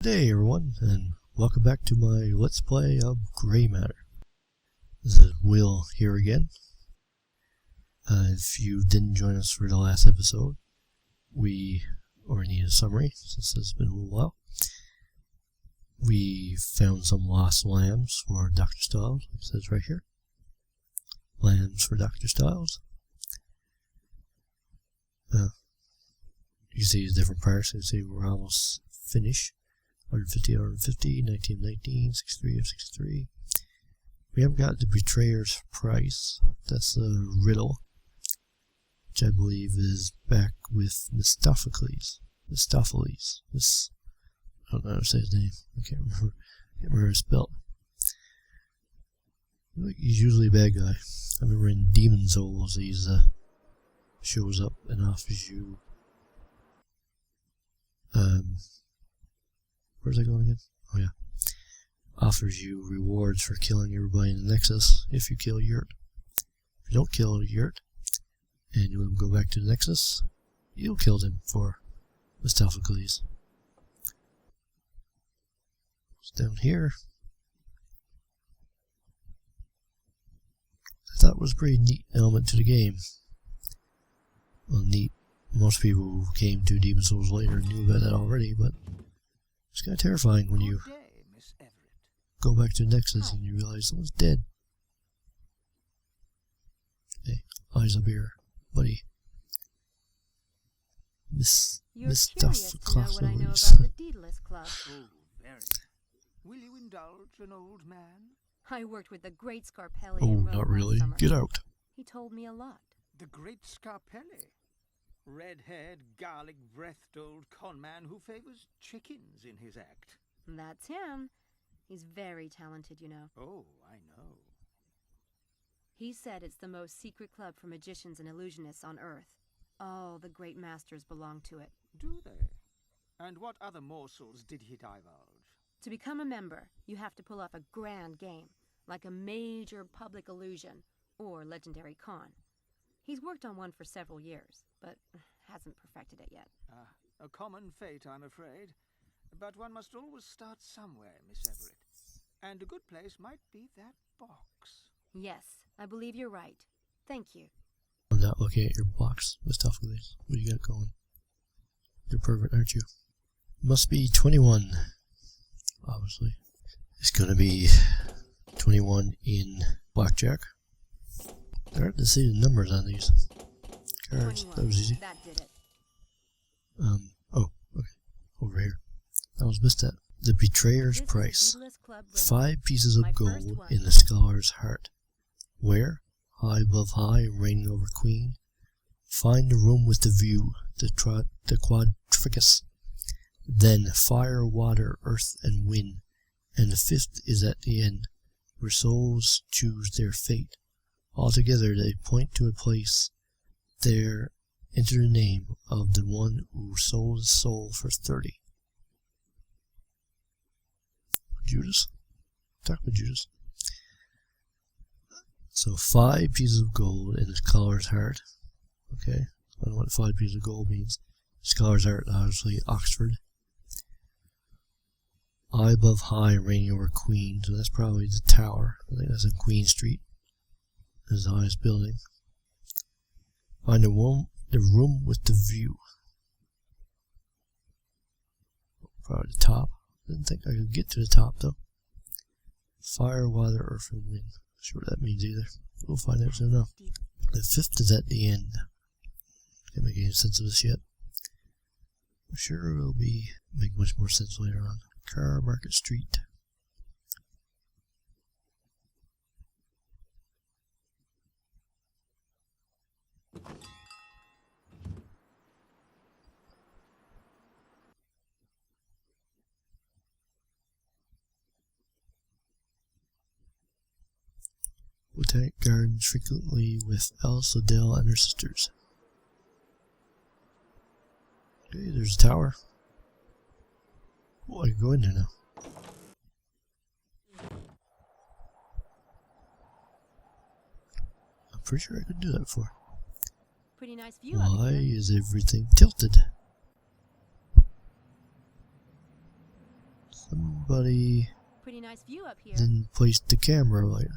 Good day everyone, and welcome back to my Let's Play of Grey Matter. This is Will here again. If you didn't join us for the last episode, or need a summary, since it's been a little while. We found some lost lambs for Dr. Styles, like it says right here. Lambs for Dr. Styles. You can see these different parts. You can see we're almost finished. 150, 150, 1919, 63 of 63. We haven't got the Betrayer's Price. That's a riddle, which I believe is back with Mephistopheles. I don't know how to say his name. I can't remember how it's spelled. He's usually a bad guy. I remember in Demon Souls, he's shows up and offers you. Where's that going again? Oh yeah. Offers you rewards for killing everybody in the Nexus if you kill Yurt. If you don't kill Yurt, and you let him go back to the Nexus, you'll kill him for Mephistopheles. It's down here. I thought it was a pretty neat element to the game. Well, neat. Most people who came to Demon Souls later knew about that already, but it's kind of terrifying when you go back to Nexus and you realize someone's dead. Hey, eyes up here, buddy. Mephistopheles. What I know about the Daedalus Club. Oh, very. Will you indulge an old man? I worked with the great Scarpelli Oh, in Rome not really. last summer. Get out. He told me a lot. The great Scarpelli. Red-haired, garlic-breathed old conman who favors chickens in his act. That's him. He's very talented, you know. Oh, I know. He said it's the most secret club for magicians and illusionists on Earth. All the great masters belong to it. Do they? And what other morsels did he divulge? To become a member, you have to pull off a grand game, like a major public illusion or legendary con. He's worked on one for several years, but hasn't perfected it yet. A common fate, I'm afraid. But one must always start somewhere, Miss Everett. And a good place might be that box. Yes, I believe you're right. Thank you. I'm not looking at your box, Mephistopheles. What do you got going? You're perfect, aren't you? Must be 21. Obviously. It's gonna be 21 in blackjack. It's hard to see the numbers on these cards. 21. That was easy. That did it. Oh, okay. Over here. I almost missed that. The Betrayer's This is Price. the Daedalus Club riddle. 5 pieces My of first gold one. in the scholar's heart. Where? High above high, reigning over queen. Find the room with the view, the quadrificus. Then fire, water, earth, and wind. And the 5th is at the end, where souls choose their fate. Altogether they point to a place. There enter the name of the one who sold his soul for 30. Judas? Talk about Judas. So 5 pieces of gold in the scholar's heart. Okay, I don't know what 5 pieces of gold means. Scholar's heart, obviously Oxford. High above high, reigning over queen. So that's probably the tower. I think that's in Queen Street. That's the highest building. Find the room with the view. Probably the top. Didn't think I could get to the top though. Fire, water, earth, and wind. Not sure what that means either. We'll find out soon enough. The 5th is at the end. Can't make any sense of this yet. I'm sure it will make much more sense later on. Car Market Street. Botanic gardens frequently with Alice Adele and her sisters. Okay, there's a tower. Oh, I can go in there now. I'm pretty sure I could do that before. Pretty nice view up Why here. is everything tilted? Somebody Pretty nice view up here. didn't place the camera right.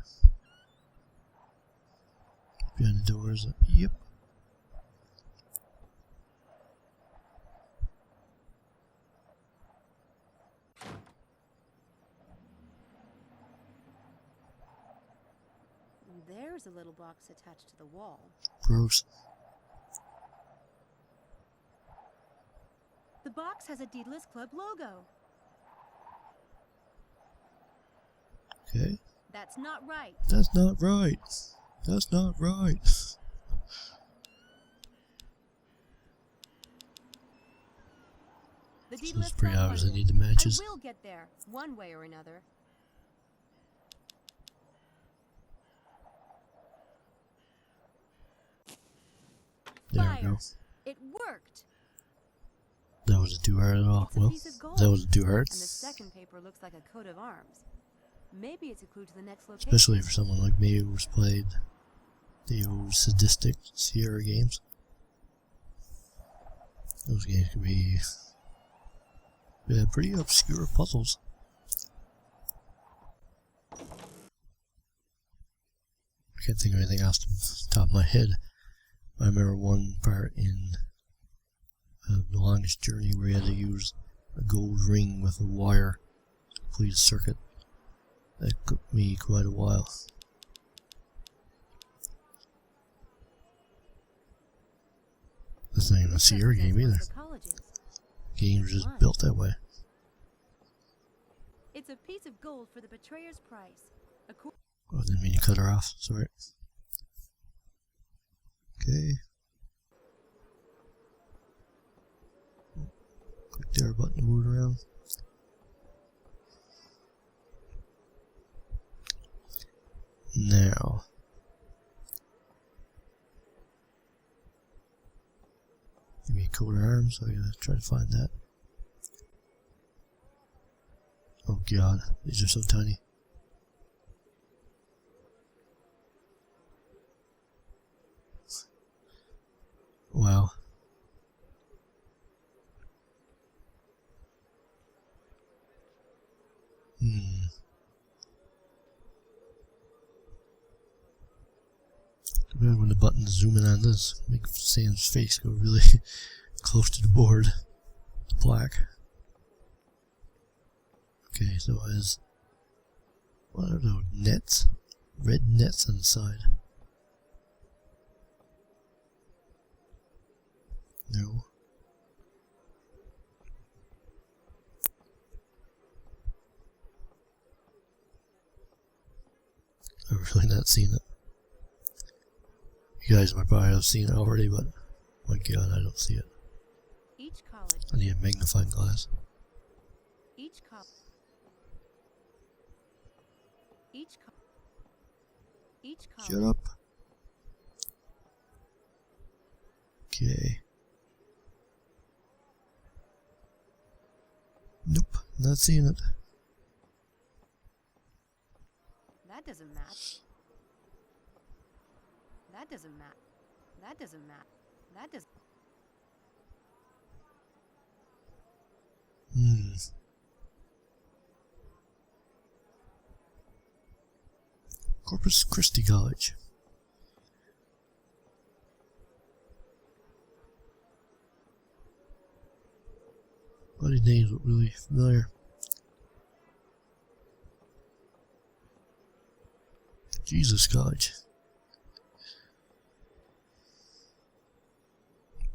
Behind the doors. Yep. There's a little box attached to the wall. Gross. The box has a Daedalus Club logo. Okay. That's not right. That's not right. That's not right. The So Daedalus it's pretty Club obvious I London. need the matches. I will get there, one way or another. There Fire. we go. It worked. That wasn't too hard at all. It's a Well, piece of gold. that wasn't too hard. And the second paper looks like a coat of arms. Maybe it's a clue to the next location. Especially for someone like me who's played the old sadistic Sierra games. Those games can be pretty obscure puzzles. I can't think of anything else off the top of my head. I remember one part in The Longest Journey where you had to use a gold ring with a wire to complete a circuit. That took me quite a while. That's not even a Sierra game either. Games are just built that way. It's a piece of gold for the betrayer's price. Oh, I didn't mean to cut her off. Sorry. Okay. Click the R button to move it around. Now. Give me a coat of arms, so I gotta try to find that. Oh god, these are so tiny. Wow. Too bad when the buttons zoom in on this, make Sam's face go really close to the board, the black. Okay, so it has, what are those nets? Red nets on the side. No. I've really not seen it. You guys might probably have seen it already, but my god, I don't see it. Each college. I need a magnifying glass. Each college. Each college. Shut up. Okay. Nope, not seeing it. That doesn't match. That doesn't match. That doesn't match. That doesn't. Corpus Christi College. A lot of these names look really familiar. Jesus College.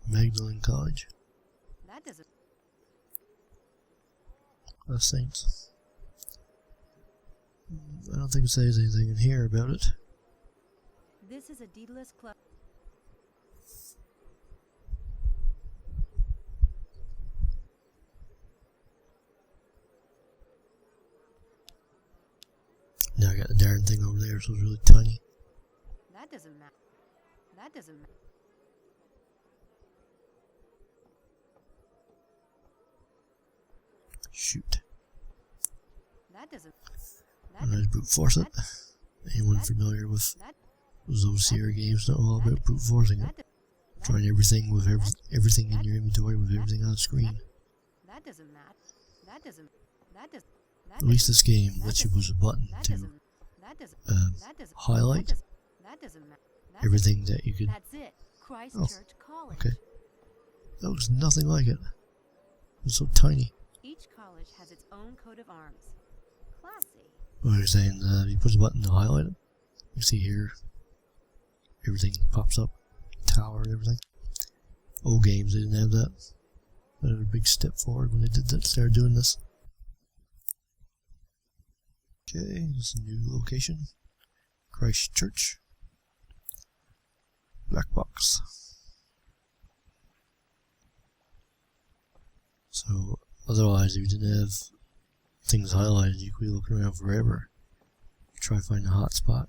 Magdalene College. That doesn't. Saints. I don't think it says anything in here about it. This is a Daedalus Club. Now I got the darn thing over there, so it's really tiny. That doesn't match. That doesn't match. Shoot. That doesn't. I'm gonna brute force it. Anyone familiar with those Sierra games know all about brute forcing it. Trying everything with everything in your inventory with everything on the screen. That doesn't match. That doesn't. That does. At least this game lets you push a button to highlight everything that you could. That's it. Christchurch College. Okay. That looks nothing like it. It's so tiny. Each college has its own coat of arms. Classy. What you're saying, you push a button to highlight it. You see here, everything pops up, tower and everything. Old games, they didn't have that. Another big step forward when they did that, started doing this. Okay, this is a new location. Christchurch. Black box. So, otherwise, if you didn't have things highlighted, you could be looking around forever. Try to find a hot spot.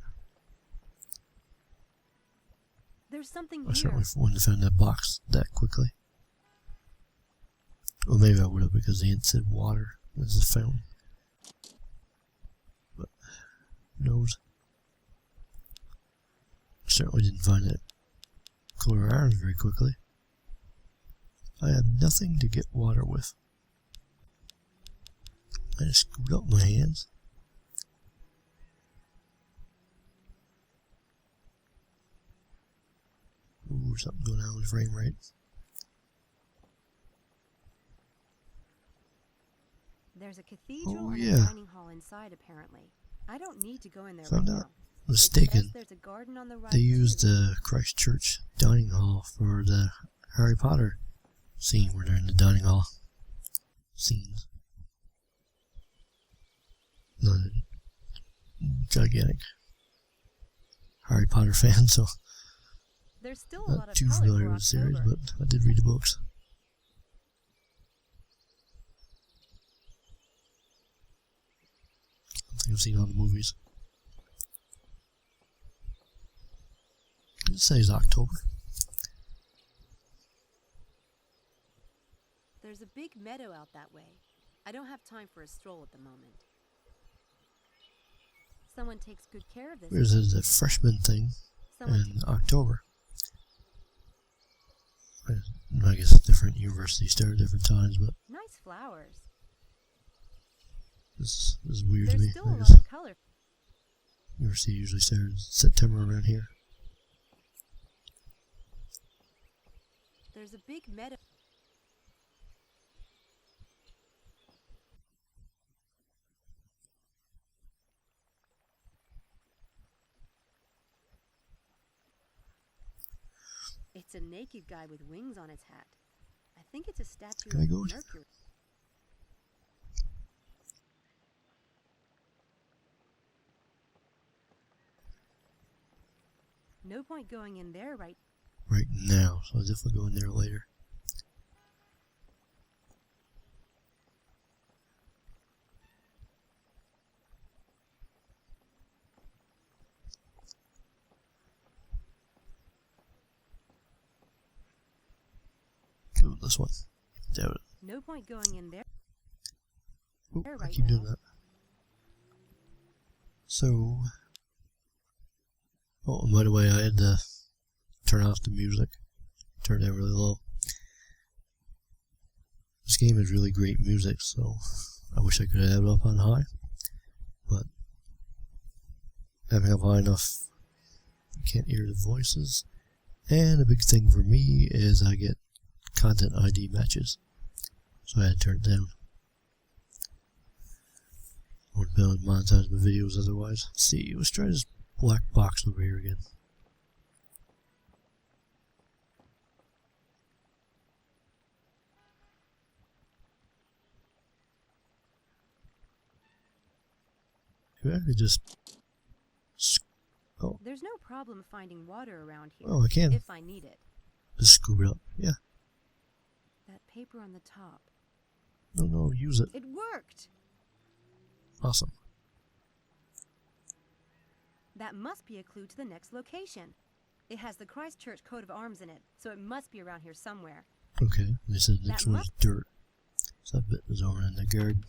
There's something I here. certainly wouldn't have found that box that quickly. Well, maybe I would have because the hint said water. This is a fountain. But, who knows? I certainly didn't find that color arms very quickly. I have nothing to get water with. I just scooped up my hands. Ooh, something going on with frame rate. There's a cathedral and yeah. a dining hall inside, apparently. I don't need to go in there If I'm right not now. mistaken, There's a garden on the right they used too. the Christchurch dining hall for the Harry Potter scene where they're in the dining hall scenes. Not a gigantic Harry Potter fan, so There's still a lot not of too color familiar for with the series, October. but I did read the books. I think I've seen all the movies. It says October. There's a big meadow out that way. I don't have time for a stroll at the moment. Someone takes good care of this. There's the freshman thing in October. I guess different universities start at different times, but Nice flowers. this is weird There's to me. still I a guess lot of color. university usually starts in September around here. There's a big meadow. It's a naked guy with wings on his hat. I think it's a statue Can I of go in? Mercury. No point going in there right now, so I'll definitely go in there later. Ooh, this one. There it is. No point going in there. Ooh, There I right keep doing now. that. So, oh, and by the way, I had to turn off the music. Turn it down really low. This game has really great music, so I wish I could have it up on high. But having it up high enough, you can't hear the voices. And a big thing for me is I get content ID matches. So I had to turn it down. I wouldn't be able to monetize my videos otherwise. Let's see, let's try this black box over here again. Maybe I could just... Oh, There's no problem finding water around here. oh, I can If I need it. just scoop it up. Yeah. That paper on the top. No, use it. It worked! Awesome. That must be a clue to the next location. It has the Christchurch coat of arms in it, so it must be around here somewhere. Okay, they said the next That one is dirt. So that bit is over in the garden.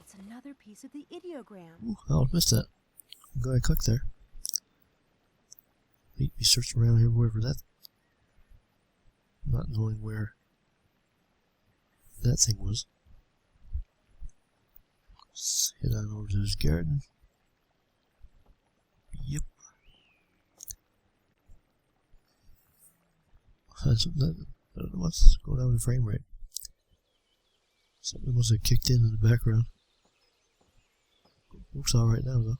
It's another piece of the ideogram. Ooh, I missed that. I'm glad I clicked there. You searched around everywhere for that. Not knowing where that thing was. Let's head on over to this garden. Yep. What's going on with the frame rate? Something must have kicked in the background. Looks alright now though.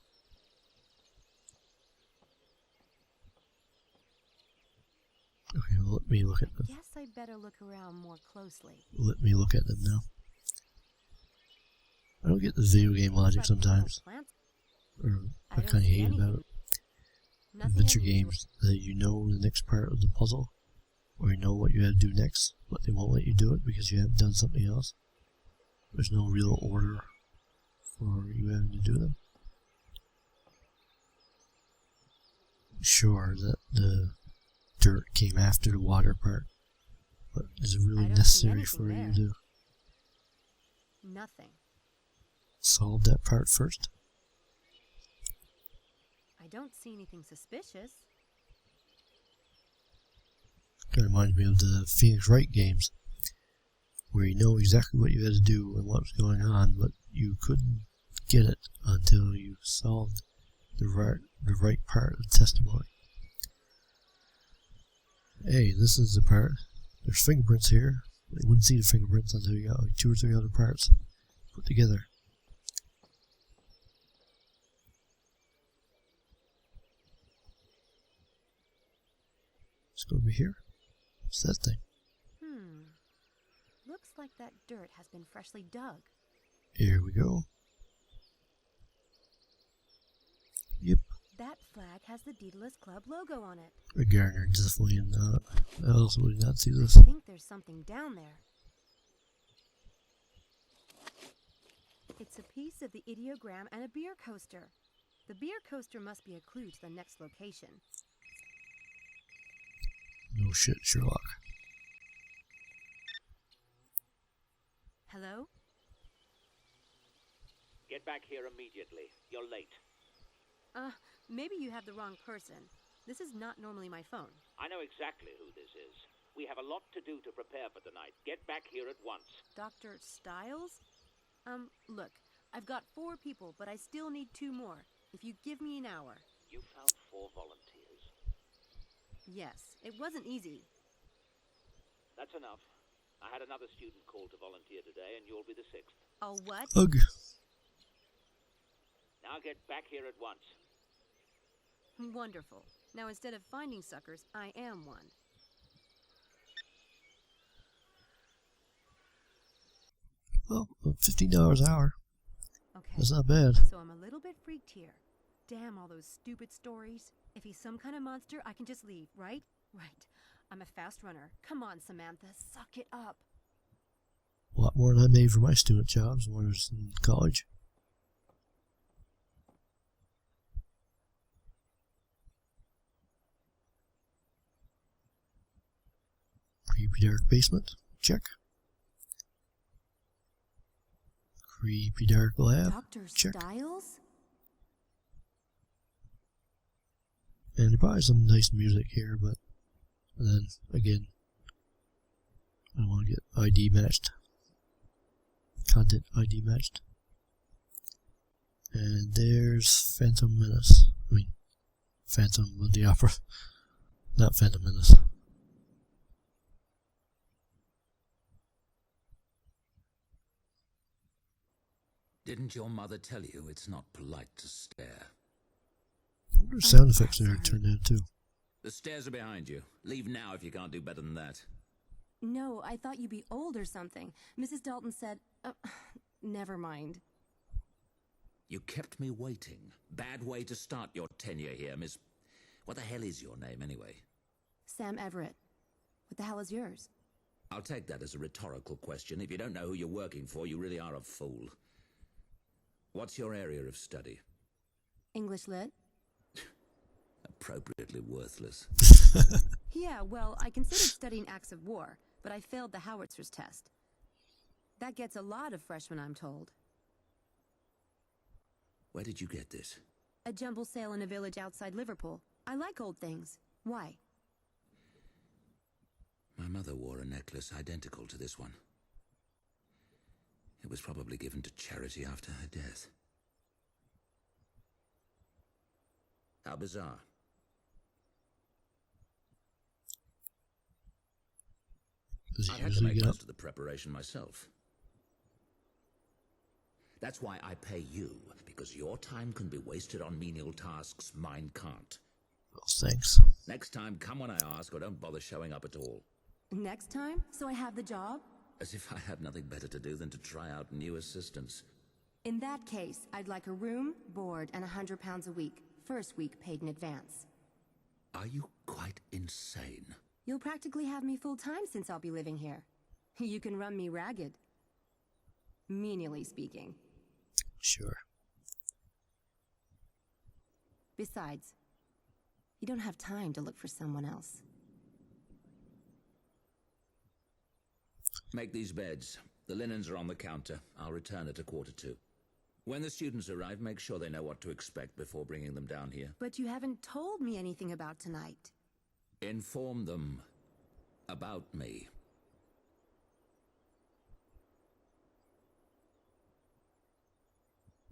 Okay, well, let me look at them. Guess I better look around more closely. Let me look at them now. I don't get the video game logic sometimes. Or I kind of hate about it. Adventure games that you know the next part of the puzzle, or you know what you have to do next, but they won't let you do it because you haven't done something else. There's no real order for you having to do them. Sure, that the dirt came after the water part, but is it really necessary for you to solve that part first? I don't see anything suspicious. Kind of reminds me of the Phoenix Wright games, where you know exactly what you had to do and what was going on, but you couldn't get it until you solved the right part of the testimony. Hey, this is the part. There's fingerprints here. They wouldn't see the fingerprints until you got like 2 or 3 other parts put together. Let's go over here. What's that thing? Looks like that dirt has been freshly dug. Here we go. Yep. That flag has the Daedalus Club logo on it. A gardener definitely not. I also would not see this. I think there's something down there. It's a piece of the ideogram and a beer coaster. The beer coaster must be a clue to the next location. No shit, Sherlock. Hello? Get back here immediately. You're late. Maybe you have the wrong person. This is not normally my phone. I know exactly who this is. We have a lot to do to prepare for tonight. Get back here at once. Dr. Stiles? Look, I've got 4 people, but I still need 2 more. If you give me an hour. You found 4 volunteers. Yes, it wasn't easy. That's enough. I had another student called to volunteer today, and you'll be the 6th. Oh, what? Ugh. Now get back here at once. Wonderful. Now instead of finding suckers, I am one. Well, $15 an hour. Okay. That's not bad. So I'm a little bit freaked here. Damn all those stupid stories. If he's some kind of monster, I can just leave, right? Right. I'm a fast runner. Come on, Samantha, suck it up. A lot more than I made for my student jobs when I was in college. Creepy dark basement. Check. Creepy dark lab. Dr. Check. Stiles? And there's probably some nice music here, but then again, I don't want to get ID matched. Content ID matched. And there's Phantom Menace. I mean, Phantom of the Opera. Not Phantom Menace. Didn't your mother tell you it's not polite to stare? What are sound effects there turned out too? The stairs are behind you. Leave now if you can't do better than that. No, I thought you'd be old or something. Mrs. Dalton said... never mind. You kept me waiting. Bad way to start your tenure here, Miss... What the hell is your name, anyway? Sam Everett. What the hell is yours? I'll take that as a rhetorical question. If you don't know who you're working for, you really are a fool. What's your area of study? English Lit. Appropriately worthless. Yeah, well, I considered studying acts of war, but I failed the howitzer's test. That gets a lot of freshmen, I'm told. Where did you get this? A jumble sale in a village outside Liverpool. I like old things. Why? My mother wore a necklace identical to this one. It was probably given to charity after her death. How bizarre. Does I he had to usually make get up? most of the preparation myself. That's why I pay you, because your time can be wasted on menial tasks mine can't. Well, thanks. Next time, come when I ask, or don't bother showing up at all. Next time? So I have the job? As if I have nothing better to do than to try out new assistants. In that case, I'd like a room, board, and £100 a week. First week paid in advance. Are you quite insane? You'll practically have me full-time since I'll be living here. You can run me ragged. Menially speaking. Sure. Besides, you don't have time to look for someone else. Make these beds. The linens are on the counter. I'll return at 1:45. When the students arrive, make sure they know what to expect before bringing them down here. But you haven't told me anything about tonight. Inform them about me.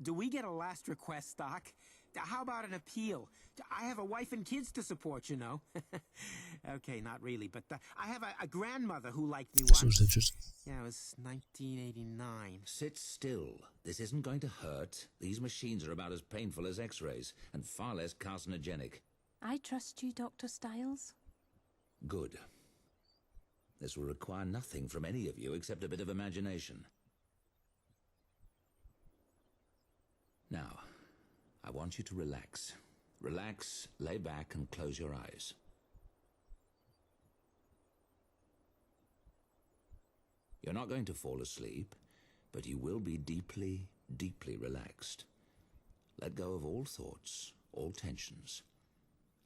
Do we get a last request, Doc? How about an appeal? I have a wife and kids to support, you know. Okay, not really, but I have a grandmother who liked me This was once. interesting. Yeah, it was 1989. Sit still. This isn't going to hurt. These machines are about as painful as X-rays, and far less carcinogenic. I trust you, Dr. Styles. Good. This will require nothing from any of you except a bit of imagination. Now, I want you to relax. Relax, lay back, and close your eyes. You're not going to fall asleep, but you will be deeply, deeply relaxed. Let go of all thoughts, all tensions.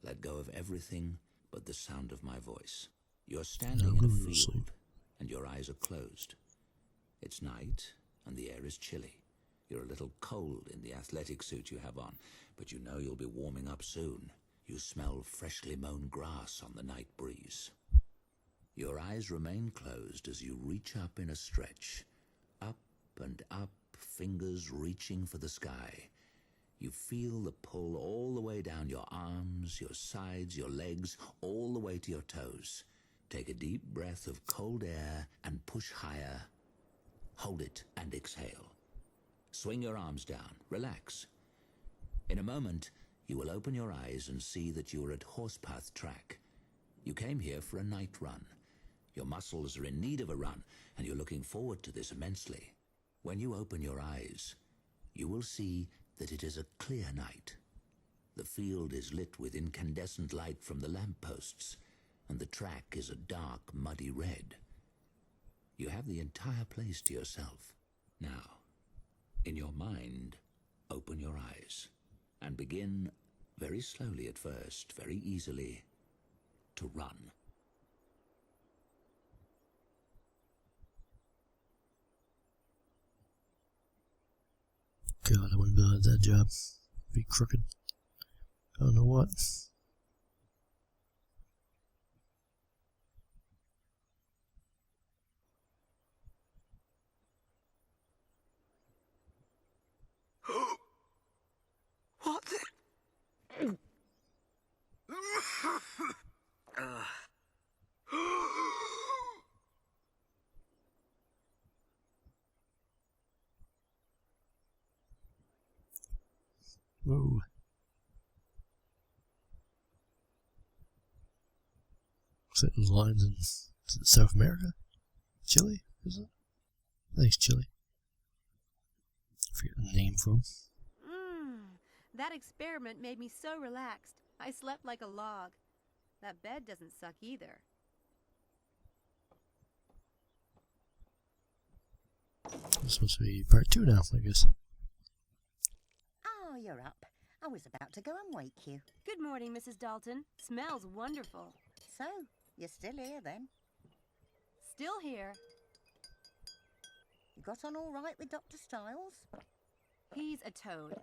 Let go of everything but the sound of my voice. You're standing in a field, and your eyes are closed. It's night, and the air is chilly. You're a little cold in the athletic suit you have on, but you know you'll be warming up soon. You smell freshly mown grass on the night breeze. Your eyes remain closed as you reach up in a stretch. Up and up, fingers reaching for the sky. You feel the pull all the way down your arms, your sides, your legs, all the way to your toes. Take a deep breath of cold air and push higher. Hold it and exhale. Swing your arms down. Relax. In a moment, you will open your eyes and see that you are at Horsepath Track. You came here for a night run. Your muscles are in need of a run, and you're looking forward to this immensely. When you open your eyes, you will see that it is a clear night. The field is lit with incandescent light from the lampposts, and the track is a dark, muddy red. You have the entire place to yourself. Now, in your mind, open your eyes and begin, very slowly at first, very easily, to run. God, I wouldn't be able to have that job. Be crooked. I don't know what. What the? Whoa. Looks like those lines in South America? Chile, is it? I think it's Chile. I forget the name from. That experiment made me so relaxed. I slept like a log. That bed doesn't suck either. This must be part 2 now, I guess. Oh, you're up. I was about to go and wake you. Good morning, Mrs. Dalton. Smells wonderful. So, you're still here then? Still here. You got on all right with Dr. Styles? He's a toad,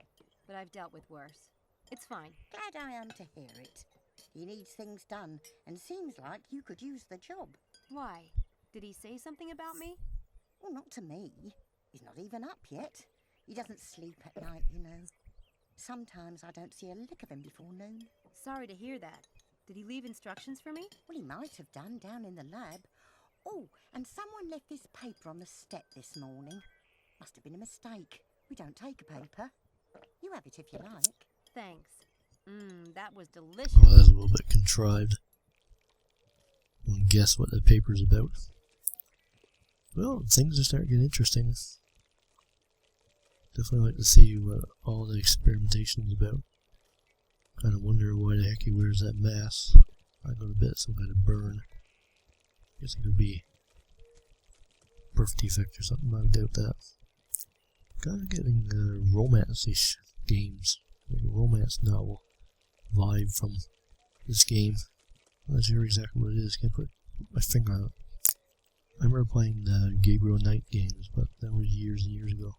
but I've dealt with worse. It's fine. Glad I am to hear it. He needs things done, and seems like you could use the job. Why? Did he say something about me? Well, not to me. He's not even up yet. He doesn't sleep at night, you know. Sometimes I don't see a lick of him before noon. Sorry to hear that. Did he leave instructions for me? Well, he might have done down in the lab. Oh, and someone left this paper on the step this morning. Must have been a mistake. We don't take a paper. You have it if you like. Thanks. That was delicious. Well, that's a little bit contrived. I'll guess what the paper's about. Well, things are starting to get interesting. Definitely like to see what all the experimentation is about. Kind of wonder why the heck he wears that mask. I go to bed, some kind of burn. Guess it could be birth defect or something. I doubt that. Kind of getting romance-ish games, like a romance novel vibe from this game. I'm not sure exactly what it is. Can't put my finger on it. I remember playing the Gabriel Knight games, but that was years and years ago.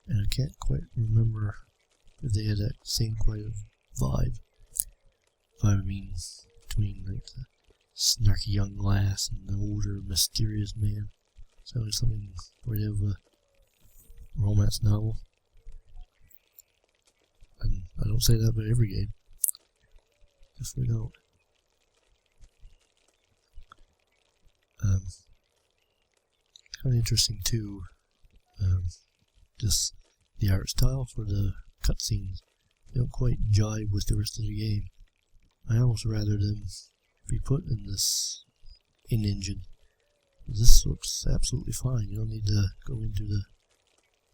And I can't quite remember if they had that same kind of vibe. I mean, between like the snarky young lass and the older, mysterious man. Sounds like something right out of a romance novel. And I don't say that about every game. Definitely don't. Kind of interesting too. Just the art style for the cutscenes. They don't quite jive with the rest of the game. I almost rather them be put in this in-engine. This looks absolutely fine. You don't need to go into the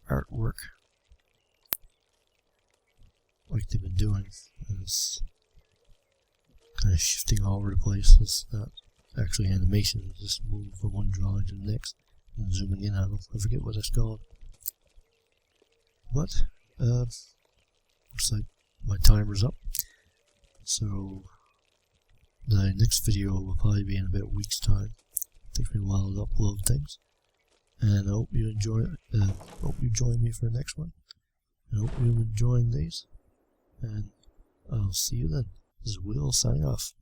artwork like they've been doing. It's kind of shifting all over the place. It's not actually animation. It's just moving from one drawing to the next and zooming in on them. I forget what it's called. But, looks like my timer's up. So, the next video will probably be in about a week's time. Takes me a while to upload things. And I hope you enjoy it. Hope you join me for the next one. I hope you're enjoying these. And I'll see you then. This is Will signing off.